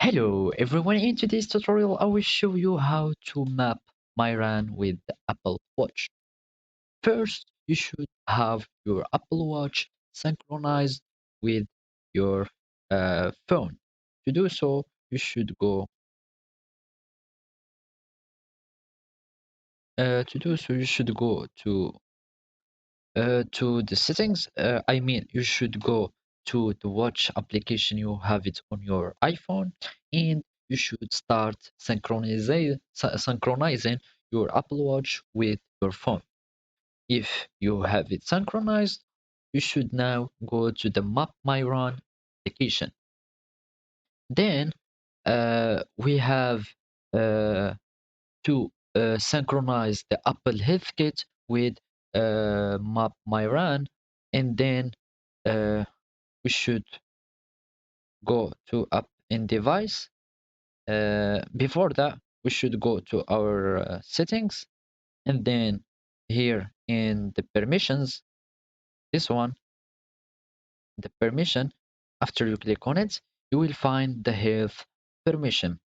Hello everyone, in today's tutorial I will show you how to map myrun with the Apple Watch. First, you should have your Apple Watch synchronized with your phone. To do so, you should go to the settings. You should go to the watch application. You have it on your iPhone, and you should start synchronizing your Apple Watch with your phone. If you have it synchronized, you should now go to the mapmyrun application. Then we have uh, to synchronize the Apple Health Kit with mapmyrun, and then uh, we should go to app in device. Before that, we should go to our settings, and then here in the permissions, this one, the permission, after you click on it, you will find the health permission.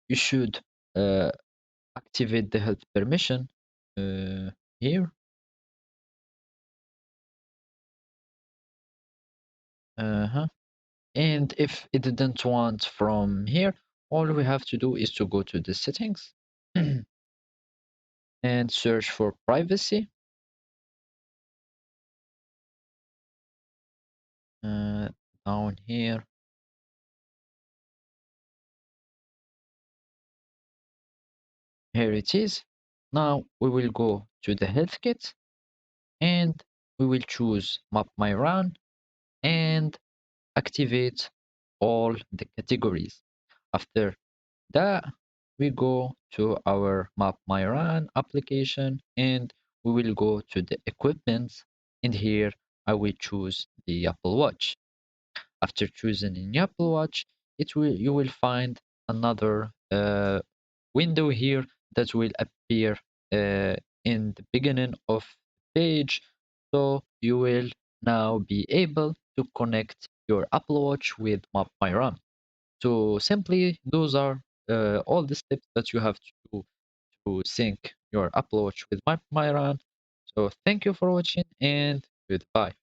You should uh, activate the health permission here. Uh-huh. And if it didn't want from here, all we have to do is to go to the settings and search for privacy. Uh, Down here, here it is. Now we will go to the health kit and we will choose Map My Run and activate all the categories. After that, we go to our Map My Run application and we will go to the equipment, and here I will choose the Apple Watch. After choosing an Apple Watch, you will find another window here that will appear in the beginning of the page. So you will now be able to connect your Apple Watch with mapmyrun. So simply, those are all the steps that you have to do to sync your Apple Watch with mapmyrun. So thank you for watching and goodbye.